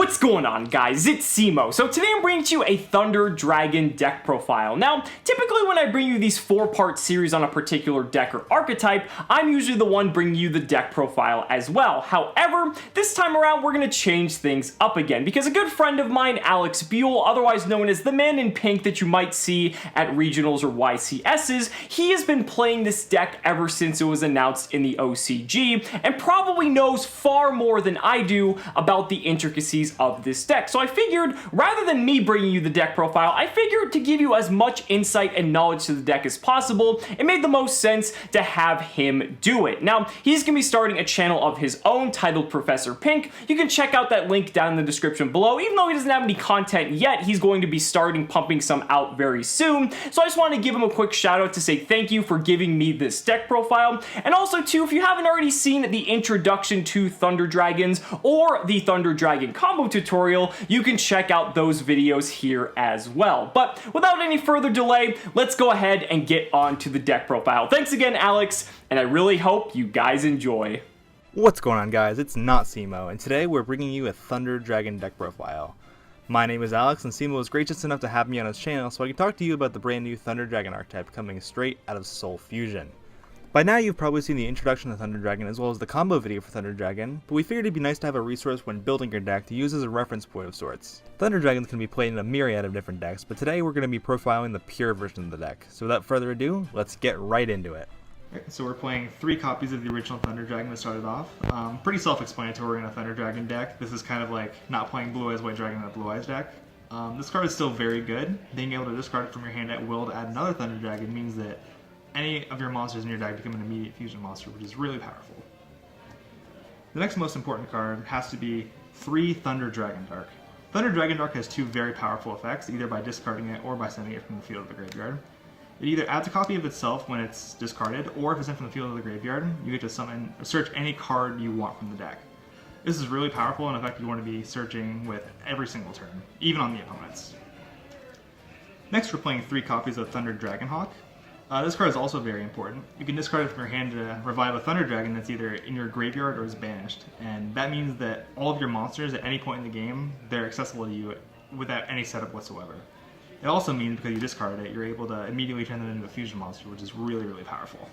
What's going on, guys? It's Cimoooooooo. So today I'm bringing to you a Thunder Dragon deck profile. Now, typically when I bring you these 4-part series on a particular deck or archetype, I'm usually the one bringing you the deck profile as well. However, this time around we're going to change things up again because a good friend of mine, Alex Buell, otherwise known as the man in pink that you might see at regionals or YCSs, he has been playing this deck ever since it was announced in the OCG and probably knows far more than I do about the intricacies of this deck. So I figured, rather than me bringing you the deck profile, I figured to give you as much insight and knowledge to the deck as possible, it made the most sense to have him do it. Now, he's going to be starting a channel of his own titled Professor Pink. You can check out that link down in the description below. Even though he doesn't have any content yet, he's going to be starting pumping some out very soon. So I just wanted to give him a quick shout out to say thank you for giving me this deck profile. And also too, if you haven't already seen the introduction to Thunder Dragons or the Thunder Dragon combo tutorial, you can check out those videos here as well. But without any further delay, let's go ahead and get on to the deck profile. Thanks again, Alex, and I really hope you guys enjoy. What's going on, guys? It's not Cimoooooooo, and today we're bringing you a Thunder Dragon deck profile. My name is Alex, and Cimoooooooo was gracious enough to have me on his channel so I can talk to you about the brand new Thunder Dragon archetype coming straight out of Soul Fusion. By now you've probably seen the introduction to Thunder Dragon as well as the combo video for Thunder Dragon, but we figured it'd be nice to have a resource when building your deck to use as a reference point of sorts. Thunder Dragons can be played in a myriad of different decks, but today we're going to be profiling the pure version of the deck. So without further ado, let's get right into it. So we're playing 3 copies of the original Thunder Dragon that started off. Pretty self-explanatory in a Thunder Dragon deck. This is kind of like not playing Blue Eyes White Dragon in a Blue Eyes deck. This card is still very good. Being able to discard it from your hand at will to add another Thunder Dragon means that any of your monsters in your deck become an immediate fusion monster, which is really powerful. The next most important card has to be 3 Thunder Dragon Dark. Thunder Dragon Dark has 2 very powerful effects, either by discarding it or by sending it from the field to the graveyard. It either adds a copy of itself when it's discarded, or if it's sent from the field to the graveyard, you get to summon or search any card you want from the deck. This is really powerful and in fact you want to be searching with every single turn, even on the opponents. Next we're playing 3 copies of Thunder Dragonhawk. This card is also very important. You can discard it from your hand to revive a Thunder Dragon that's either in your graveyard or is banished, and that means that all of your monsters at any point in the game, they're accessible to you without any setup whatsoever. It also means because you discarded it, you're able to immediately turn it into a fusion monster, which is really, really powerful.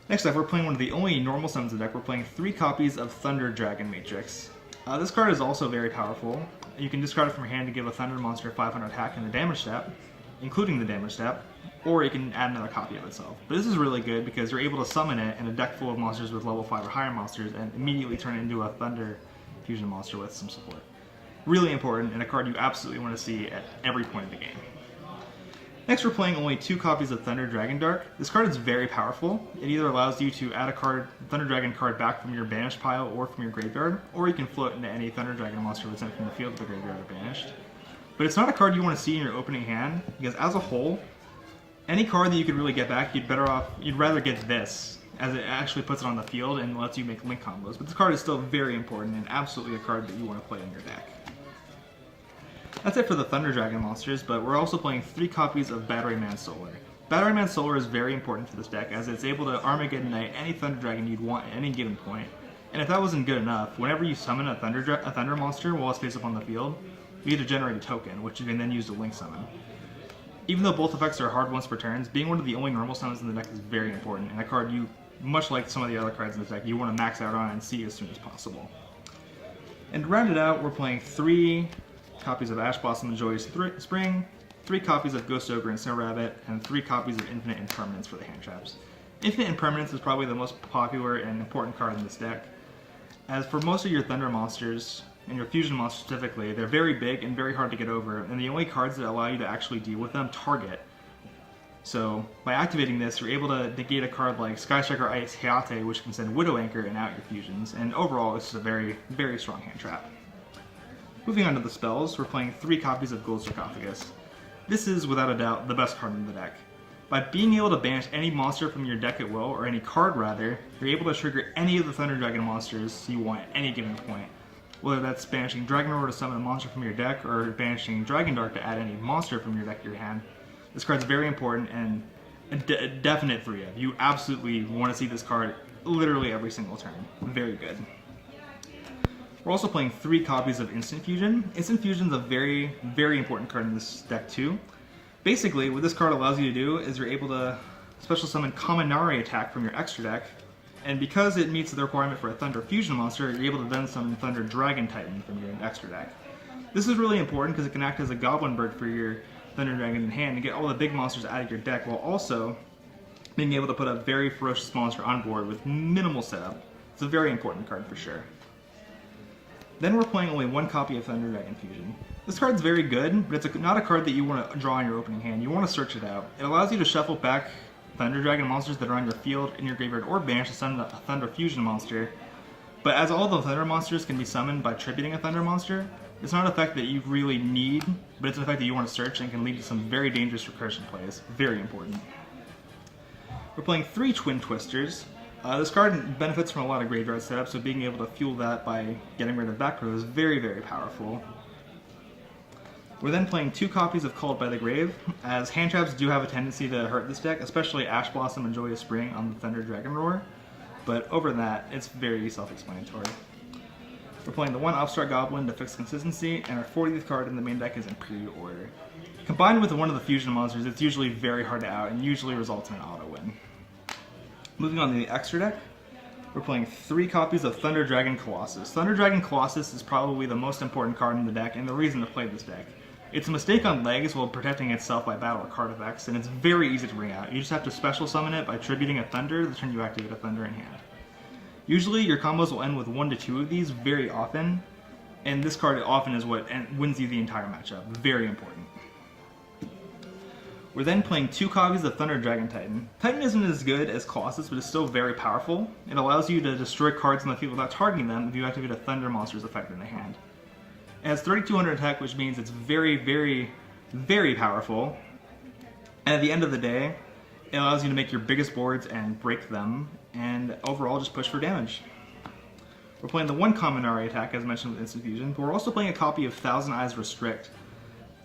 Next up, we're playing one of the only normal summons in the deck. We're playing 3 copies of Thunder Dragon Matrix. This card is also very powerful. You can discard it from your hand to give a Thunder monster 500 attack and a damage stat, including the damage stat, or you can add another copy of itself. But this is really good because you're able to summon it in a deck full of monsters with level 5 or higher monsters and immediately turn it into a Thunder fusion monster with some support. Really important, and a card you absolutely want to see at every point of the game. Next we're playing only 2 copies of Thunder Dragon Dark. This card is very powerful. It either allows you to add a Thunder Dragon card back from your banished pile or from your graveyard, or you can float into any Thunder Dragon monster that's sent from the field to the graveyard or banished. But it's not a card you want to see in your opening hand, because as a whole, any card that you could really get back, you'd rather get this, as it actually puts it on the field and lets you make link combos. But this card is still very important and absolutely a card that you want to play in your deck. That's it for the Thunder Dragon monsters, but we're also playing 3 copies of Batteryman Solar. Batteryman Solar is very important for this deck, as it's able to Armageddonite any Thunder Dragon you'd want at any given point. And if that wasn't good enough, whenever you summon a Thunder monster while it's face up on the field, you get to generate a token, which you can then use to link summon. Even though both effects are hard once per turn, being one of the only normal summons in the deck is very important, and a card you, much like some of the other cards in the deck, you want to max out on and see as soon as possible. And to round it out, we're playing 3 copies of Ash Blossom and Joyous Spring, 3 copies of Ghost Ogre and Snow Rabbit, and 3 copies of Infinite Impermanence for the hand traps. Infinite Impermanence is probably the most popular and important card in this deck. As for most of your Thunder monsters, and your fusion monsters specifically, they're very big and very hard to get over, and the only cards that allow you to actually deal with them target. So, by activating this, you're able to negate a card like Sky Striker Ice Hayate, which can send Widow Anchor and out your fusions, and overall, this is a very, very strong hand trap. Moving on to the spells, we're playing 3 copies of Gold Sarcophagus. This is, without a doubt, the best card in the deck. By being able to banish any monster from your deck at will, or any card rather, you're able to trigger any of the Thunder Dragon monsters you want at any given point. Whether that's banishing Dragon Roar to summon a monster from your deck, or banishing Dragon Dark to add any monster from your deck to your hand, this card's very important and a definite 3-of. You absolutely want to see this card literally every single turn. Very good. We're also playing 3 copies of Instant Fusion. Instant Fusion is a very, very important card in this deck too. Basically, what this card allows you to do is you're able to special summon Kaminari attack from your extra deck, and because it meets the requirement for a Thunder Fusion monster, you're able to then summon Thunder Dragon Titan from your extra deck. This is really important because it can act as a Goblin Bird for your Thunder Dragon in hand and get all the big monsters out of your deck while also being able to put a very ferocious monster on board with minimal setup. It's a very important card for sure. Then we're playing only 1 copy of Thunder Dragon Fusion. This card's very good, but it's not a card that you want to draw in your opening hand. You want to search it out. It allows you to shuffle back Thunder Dragon monsters that are on your field, in your graveyard, or bench to summon a Thunder Fusion monster. But as all the Thunder monsters can be summoned by tributing a Thunder monster, it's not an effect that you really need, but it's an effect that you want to search and can lead to some very dangerous recursion plays. Very important. We're playing 3 Twin Twisters. This card benefits from a lot of graveyard setups, so being able to fuel that by getting rid of back row is very, very powerful. We're then playing 2 copies of Called by the Grave, as hand traps do have a tendency to hurt this deck, especially Ash Blossom and Joyous Spring on the Thunder Dragon Roar, but over that, it's very self-explanatory. We're playing the 1 Upstart Goblin to fix consistency, and our 40th card in the main deck is Imperial Order. Combined with one of the fusion monsters, it's usually very hard to out and usually results in an auto win. Moving on to the extra deck, we're playing 3 copies of Thunder Dragon Colossus. Thunder Dragon Colossus is probably the most important card in the deck and the reason to play this deck. It's a mistake on legs while protecting itself by battle or card effects, and it's very easy to bring out. You just have to special summon it by tributing a Thunder the turn you activate a Thunder in hand. Usually your combos will end with 1 to 2 of these very often, and this card often is what wins you the entire matchup. Very important. We're then playing 2 copies of Thunder Dragon Titan. Titan isn't as good as Colossus, but it's still very powerful. It allows you to destroy cards in the field without targeting them if you activate a Thunder monster's effect in the hand. It has 3200 attack, which means it's very, very, very powerful. And at the end of the day, it allows you to make your biggest boards and break them, and overall just push for damage. We're playing the 1 Kaminari attack, as mentioned with Instant Fusion, but we're also playing a copy of Thousand Eyes Restrict.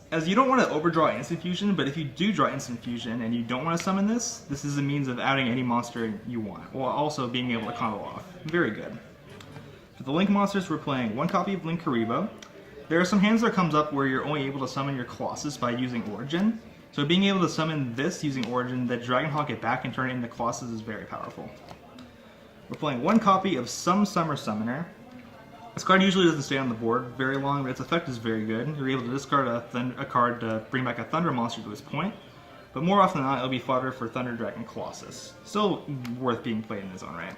As you don't want to overdraw Instant Fusion, but if you do draw Instant Fusion and you don't want to summon this, this is a means of outing any monster you want, while also being able to combo off. Very good. For the Link monsters, we're playing 1 copy of Link Karibo. There are some hands that comes up where you're only able to summon your Colossus by using Origin, so being able to summon this using Origin, then Dragonhawk it back and turn it into Colossus is very powerful. We're playing 1 copy of Some Summer Summoner. This card usually doesn't stay on the board very long, but its effect is very good. You're able to discard a card to bring back a Thunder monster to its point, but more often than not, it'll be fodder for Thunder Dragon Colossus. Still worth being played in its own right.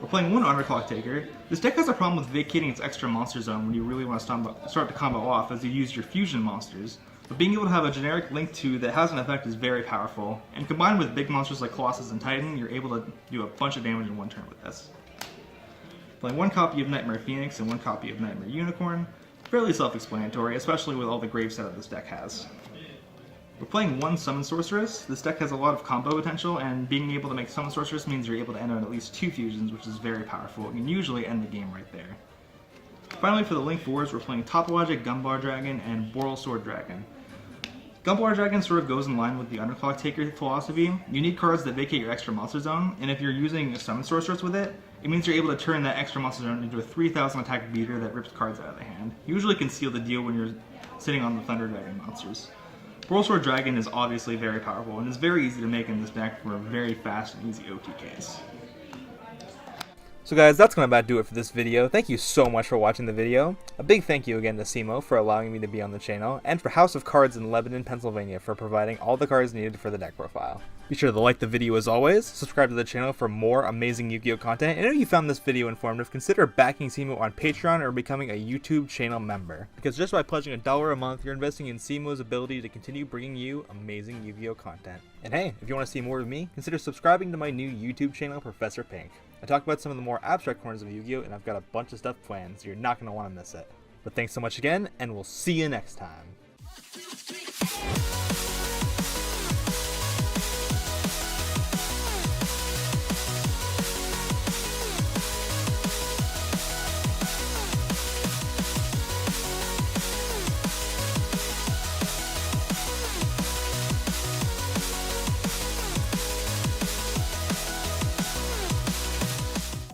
We're playing 1 Underclock Taker. This deck has a problem with vacating its extra monster zone when you really want to start to combo off as you use your fusion monsters, but being able to have a generic Link 2 that has an effect is very powerful, and combined with big monsters like Colossus and Titan, you're able to do a bunch of damage in 1 turn with this. Playing 1 copy of Nightmare Phoenix and 1 copy of Nightmare Unicorn. Fairly self-explanatory, especially with all the grave setup this deck has. We're playing 1 Summon Sorceress. This deck has a lot of combo potential, and being able to make Summon Sorceress means you're able to end on at least 2 fusions, which is very powerful, and can usually end the game right there. Finally, for the Link 4s, we're playing Topologic Gunbar Dragon and Boral Sword Dragon. Gunbar Dragon sort of goes in line with the Underclock Taker philosophy. You need cards that vacate your extra monster zone, and if you're using Summon Sorceress with it, it means you're able to turn that extra monster zone into a 3000 attack beater that rips cards out of the hand. Usually can seal the deal when you're sitting on the Thunder Dragon monsters. Boral Sword Dragon is obviously very powerful, and is very easy to make in this deck for very fast and easy OTKs. So guys, that's going to about do it for this video. Thank you so much for watching the video. A big thank you again to Cimoooooooo for allowing me to be on the channel, and for House of Cards in Lebanon, Pennsylvania for providing all the cards needed for the deck profile. Be sure to like the video as always, subscribe to the channel for more amazing Yu-Gi-Oh content, and if you found this video informative, consider backing Cimoooooooo on Patreon or becoming a YouTube channel member. Because just by pledging $1 a month, you're investing in Cimoooooooo's ability to continue bringing you amazing Yu-Gi-Oh content. And hey, if you want to see more of me, consider subscribing to my new YouTube channel, Professor Pink. I talk about some of the more abstract corners of Yu-Gi-Oh, and I've got a bunch of stuff planned, so you're not going to want to miss it. But thanks so much again, and we'll see you next time.